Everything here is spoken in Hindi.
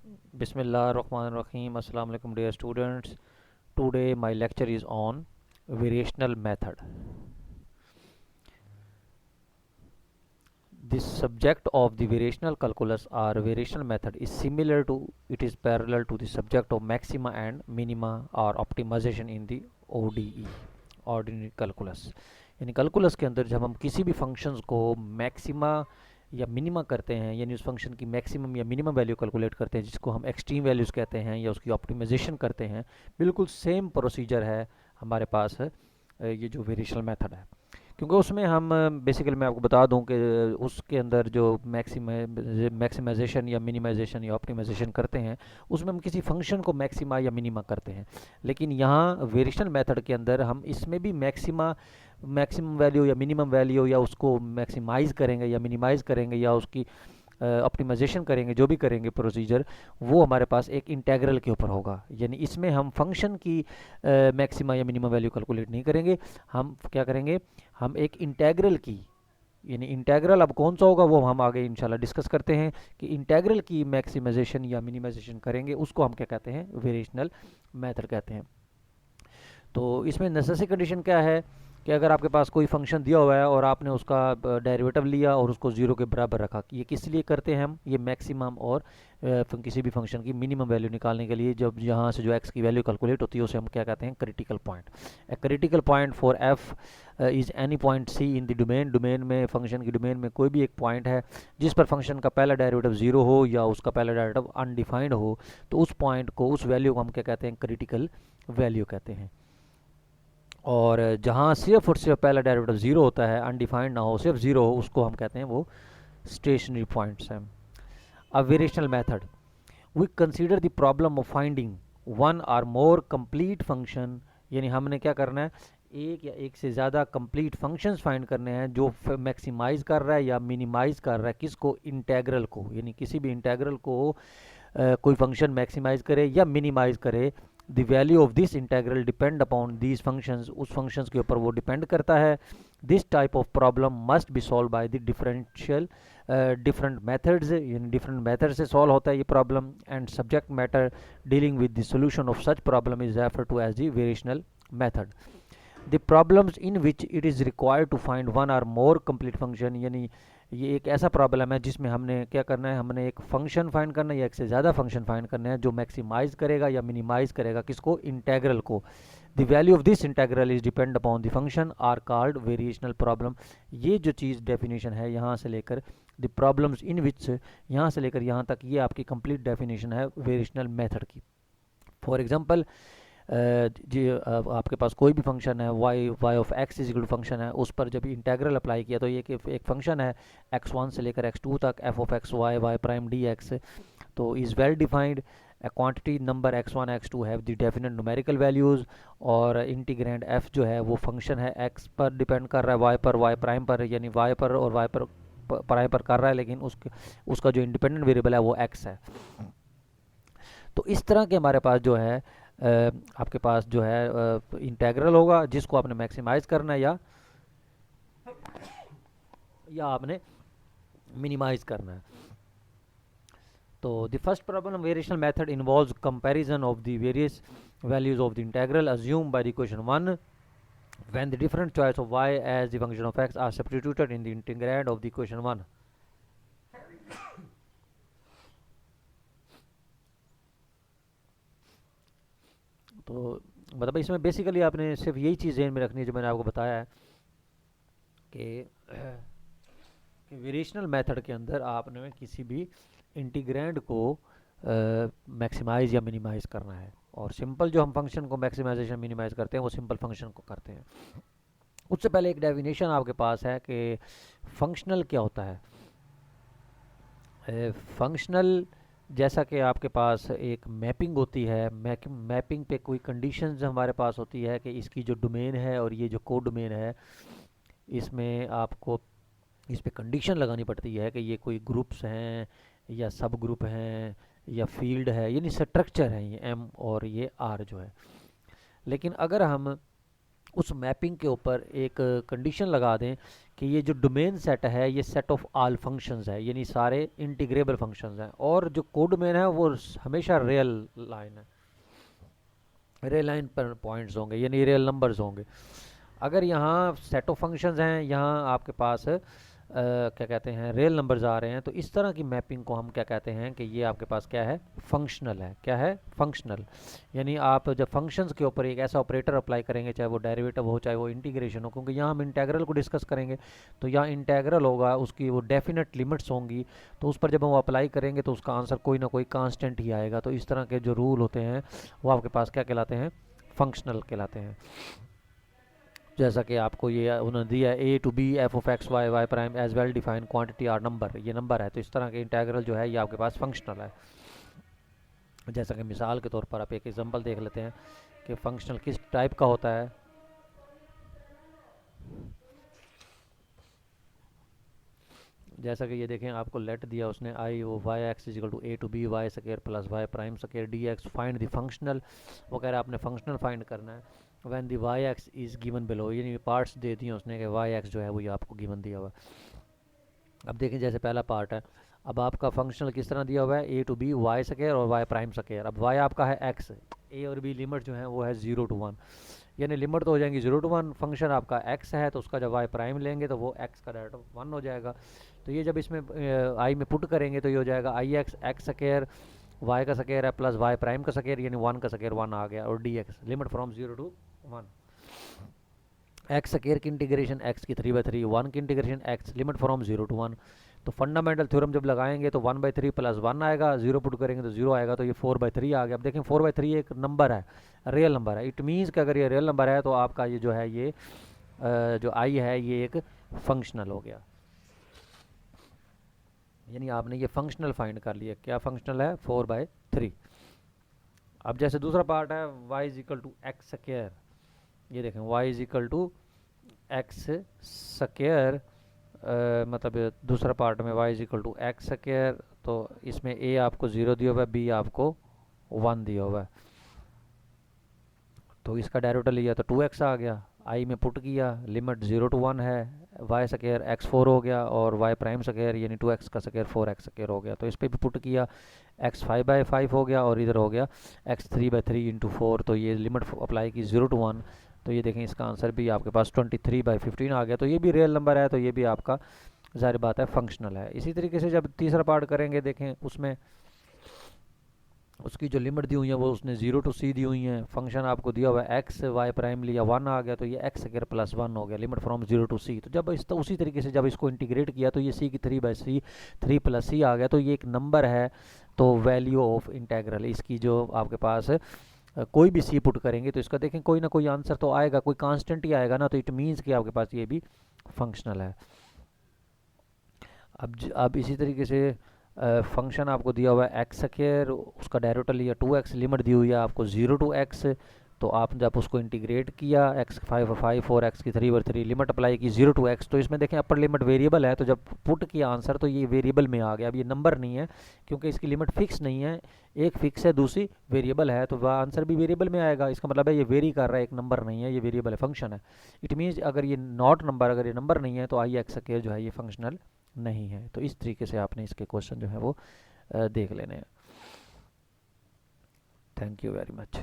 Bismillahirrahmanirrahim. Assalamu alaikum dear students. Today my lecture is on variational method. This subject of the variational calculus or variational method is similar to, it is parallel to the subject of maxima and minima or optimization in the ODE, ordinary calculus. यानी कैलकुलस के अंदर जब हम किसी भी फंक्शंस को मैक्सिमा या मिनिमा करते हैं, यानी उस फंक्शन की मैक्सिमम या मिनिमम वैल्यू कैलकुलेट करते हैं, जिसको हम एक्सट्रीम वैल्यूज़ कहते हैं, या उसकी ऑप्टिमाइजेशन करते हैं, बिल्कुल सेम प्रोसीजर है हमारे पास है ये जो वेरिएशनल मेथड है। क्योंकि उसमें हम बेसिकली मैं आपको बता दूं कि उसके अंदर जो मैक्सिमाइजेशन या मिनिमाइजेशन या ऑप्टिमाइजेशन करते हैं, उसमें हम किसी फंक्शन को मैक्सिमा या मिनिमा करते हैं। लेकिन यहाँ वेरिएशनल मेथड के अंदर हम इसमें भी मैक्सिमम वैल्यू या मिनिमम वैल्यू या उसको मैक्सिमाइज़ करेंगे या मिनिमाइज़ करेंगे या उसकी ऑप्टिमाइजेशन करेंगे, जो भी करेंगे प्रोसीजर, वो हमारे पास एक इंटेग्रल के ऊपर होगा। यानी इसमें हम फंक्शन की मैक्सिमा या मिनिमम वैल्यू कैलकुलेट नहीं करेंगे, हम क्या करेंगे, हम एक इंटेग्रल की, यानी इंटेग्रल अब कौन सा होगा वो हम आगे इंशाल्लाह डिस्कस करते हैं कि इंटेग्रल की मैक्सिमाइजेशन या मिनिमाइजेशन करेंगे, उसको हम क्या कहते हैं, वेरिएशनल मेथड कहते हैं। तो इसमें नेसेसरी कंडीशन क्या है कि अगर आपके पास कोई फंक्शन दिया हुआ है और आपने उसका डेरिवेटिव लिया और उसको ज़ीरो के बराबर रखा, ये किस लिए करते हैं हम, ये मैक्सिमम और किसी भी फंक्शन की मिनिमम वैल्यू निकालने के लिए, जब यहाँ से जो एक्स की वैल्यू कैलकुलेट होती है उसे हम क्या कहते हैं, critical point. A critical point for f is any point c in the domain. Domain में, फंक्शन की डोमेन में कोई भी एक पॉइंट है जिस पर फंक्शन का पहला डेरिवेटिव ज़ीरो हो या उसका पहला डेरिवेटिव अनडिफाइंड हो, तो उस पॉइंट को, उस वैल्यू को हम क्या कहते हैं, क्रिटिकल वैल्यू कहते हैं। और जहाँ सिर्फ और सिर्फ पहला डेरिवेटिव ज़ीरो होता है, अनडिफाइंड ना हो, सिर्फ ज़ीरो हो, उसको हम कहते हैं वो स्टेशनरी पॉइंट्स हैं। A variational method, we consider the problem of finding one or more complete function. यानी हमने क्या करना है, एक या एक से ज़्यादा कंप्लीट फंक्शंस फाइंड करने हैं जो मैक्सिमाइज कर रहा है या मिनिमाइज कर रहा है किसको, इंटेग्रल को। यानी किसी भी इंटेग्रल को कोई फंक्शन मैक्सिमाइज करे या मिनिमाइज करे, the value of this integral depend upon these functions, उस फंक्शंस के ऊपर वो डिपेंड करता है। This type of problem must be solve by the differential different methods, यानी डिफरेंट मेथड से सॉल्व होता है ये प्रॉब्लम। And subject matter dealing with the solution of such problem is refer to as the variational method. The problems in which it is required to find one or more complete function, यानी ये एक ऐसा प्रॉब्लम है जिसमें हमने क्या करना है, हमने एक फंक्शन फाइंड करना है या एक से ज़्यादा फंक्शन फाइंड करना है जो मैक्सिमाइज करेगा या मिनिमाइज करेगा किसको, इंटेग्रल को। The value of this integral is depend upon the function are called variational problem. ये जो चीज़ डेफिनेशन है यहाँ से लेकर द प्रॉब्लम्स इन विच, यहाँ से लेकर यहाँ तक, ये आपकी कंप्लीट डेफिनेशन है वेरिएशनल मेथड की। फॉर एग्जांपल, जी आपके पास कोई भी फंक्शन है, y of x is equal to function है, उस पर जब इंटेग्रल अप्लाई किया तो ये कि एक फंक्शन है x1 से लेकर x2 तक, f of x y y prime d x, तो is well defined. a quantity number x1 x2 have the definite numerical values, और इंटीग्रेंड f जो है वो फंक्शन है x पर डिपेंड कर रहा है, y पर, y प्राइम पर, यानी y पर और y पर प्राइम पर कर रहा है, लेकिन उसका जो इंडिपेंडेंट वेरिएबल है वो x है। तो इस तरह के हमारे पास जो है आपके पास जो है इंटेग्रल होगा जिसको आपने मैक्सिमाइज करना है या आपने मिनिमाइज करना है। तो the first problem variational method involves comparison of the various values of the integral assume by the equation 1 when the different choice of y as the function of x are substituted in the integrand of the equation 1। तो मतलब इसमें बेसिकली आपने सिर्फ यही चीज़ ध्यान में रखनी है जो मैंने आपको बताया है कि वेरिएशनल मेथड के अंदर आपने किसी भी इंटीग्रैंड को मैक्सिमाइज या मिनिमाइज करना है, और सिंपल जो हम फंक्शन को मैक्सिमाइजेशन मिनिमाइज करते हैं वो सिंपल फंक्शन को करते हैं। उससे पहले एक डेफिनेशन आपके पास है कि फंक्शनल क्या होता है। फंक्शनल जैसा कि आपके पास एक मैपिंग होती है, मैपिंग पे कोई कंडीशंस हमारे पास होती है कि इसकी जो डोमेन है और ये जो कोड डोमेन है, इसमें आपको इस पे कंडीशन लगानी पड़ती है कि ये कोई ग्रुप्स हैं या सब ग्रुप हैं या फील्ड है, यानी स्ट्रक्चर है ये एम और ये आर जो है। लेकिन अगर हम उस मैपिंग के ऊपर एक कंडीशन लगा दें कि ये जो डोमेन सेट है ये सेट ऑफ ऑल फंक्शंस है, यानी सारे इंटीग्रेबल फंक्शंस हैं, और जो कोड डोमेन है वो हमेशा रियल लाइन है, रियल लाइन पर पॉइंट्स होंगे यानी रियल नंबर्स होंगे। अगर यहाँ सेट ऑफ फंक्शंस हैं, यहाँ आपके पास क्या कहते हैं रियल नंबर्स आ रहे हैं, तो इस तरह की मैपिंग को हम क्या कहते हैं कि ये आपके पास क्या है, फंक्शनल है। क्या है, फंक्शनल। यानी आप जब फंक्शंस के ऊपर एक ऐसा ऑपरेटर अप्लाई करेंगे, चाहे वो डेरिवेटिव हो चाहे वो इंटीग्रेशन हो, क्योंकि यहाँ हम इंटेग्रल को डिस्कस करेंगे, तो यहाँ इंटेग्रल होगा, उसकी वो डेफिनेट लिमिट्स होंगी, तो उस पर जब हम अप्लाई करेंगे तो उसका आंसर कोई ना कोई कांस्टेंट ही आएगा। तो इस तरह के जो रूल होते हैं वो आपके पास क्या कहलाते हैं, फंक्शनल कहलाते हैं। जैसा कि आपको ये उन्होंने दिया है a to b f of x y y prime as well define quantity or number, ये नंबर है, तो इस तरह के इंटेग्रल जो है ये आपके पास फंक्शनल है। जैसा कि मिसाल के तौर पर आप एक एग्जांपल देख लेते हैं कि फंक्शनल किस टाइप का होता है। जैसा कि ये देखें, आपको लेट दिया उसने I of y x is equal to a to b y square plus y prime square d x, find the functional वगैरह, आपने फंक्शनल फाइंड करना है। When the y x is given below, यानी पार्ट्स दे दिए उसने कि वाई एक्स जो है वो ये आपको गिवन दिया हुआ है। अब देखें जैसे पहला पार्ट है, अब आपका फंक्शनल किस तरह दिया हुआ है, a to b y square और वाई प्राइम स्क्वायर। अब वाई आपका है एक्स, ए और बी लिमिट जो है वो है 0 to 1, यानी लिमिट तो हो जाएंगी 0 to 1। फंक्शन आपका एक्स है तो उसका जब वाई प्राइम लेंगे तो वो एक्स का डायरेक्ट 1 हो जाएगा। तो ये जब इसमें आई में पुट करेंगे तो ये हो जाएगा आई एक्स एक्स स्क्वायर वाई का स्क्वायर है प्लस वाई प्राइम का स्क्वायर, यानी 1 का स्क्वायर 1 आ गया, और D x limit from 0 to 1। X square की इंटीग्रेशन एक्स की 3/3, 1 की integration x limit from 0 to 1। तो फंडामेंटल थ्योरम जब लगाएंगे तो 1/3 प्लस 1 आएगा, 0 पुट करेंगे तो 0 आएगा, तो ये 4/3 आ गया। अब देखें 4/3 एक नंबर है, रियल नंबर है। इट मीन्स कि अगर ये रियल नंबर है तो आपका ये जो है ये जो आई है ये एक फंक्शनल हो गया, यानी आपने ये फंक्शनल फाइंड कर लिया। क्या फंक्शनल है, 4/3। अब जैसे दूसरा पार्ट है y is equal to x square, ये देखें y is equal to x square, मतलब दूसरा पार्ट में y is equal to x square, तो इसमें a आपको 0 दिया हुआ है, b आपको 1 दिया हुआ है, तो इसका डेरिवेटिव लिया तो 2x आ गया, i में पुट किया, लिमिट 0 to 1 है, y स्क्वायर x 4 हो गया और y प्राइम स्क्वायर यानी 2x का स्क्वायर 4x स्क्वायर हो गया, तो इस पर भी पुट किया, x 5/5 हो गया और इधर हो गया x 3/3 इंटू 4, तो ये लिमिट अप्लाई की 0 to 1, तो ये देखें इसका आंसर भी आपके पास 23/15 आ गया। तो ये भी रियल नंबर है, तो ये भी आपका ज़ाहिर बात है फंक्शनल है। इसी तरीके से जब तीसरा पार्ट करेंगे, देखें उसमें उसकी जो लिमिट दी हुई है वो उसने 0 to c दी हुई है, फंक्शन आपको दिया हुआ है एक्स वाई प्राइम लिया 1 आ गया, तो ये एक्स स्क्वायर प्लस 1 हो गया, लिमिट फ्रॉम 0 to c। तो जब इस तो उसी तरीके से जब इसको इंटीग्रेट किया तो ये c की 3/c 3 + c आ गया, तो ये एक नंबर है, तो वैल्यू ऑफ इंटेग्रल इसकी जो आपके पास कोई भी सी पुट करेंगे तो इसका देखें कोई ना कोई आंसर तो आएगा, कोई कांस्टेंट ही आएगा ना, तो इट मीन्स कि आपके पास ये भी फंक्शनल है। अब इसी तरीके से फंक्शन आपको दिया हुआ है एक्स स्क्वायर, उसका डेरिवेटिव लिया 2x, लिमिट दी हुई है आपको 0 to x, तो आप जब उसको इंटीग्रेट किया x 5/5 और x की 3/3 लिमिट अप्लाई की 0 to x, तो इसमें देखें अपर लिमिट वेरिएबल है, तो जब पुट किया आंसर तो ये वेरिएबल में आ गया। अब ये नंबर नहीं है क्योंकि इसकी लिमिट फिक्स नहीं है, एक फिक्स है दूसरी वेरिएबल है, तो वह आंसर भी वेरिएबल में आएगा। इसका मतलब है ये वेरी कर रहा है, एक नंबर नहीं है, ये वेरिएबल है, फंक्शन है। इट मीन्स अगर ये नॉट नंबर, अगर ये नंबर नहीं है तो आई एक्स स्क्वायर जो है ये फंक्शनल नहीं है। तो इस तरीके से आपने इसके क्वेश्चन जो है वो देख लेने हैं। Thank you very much.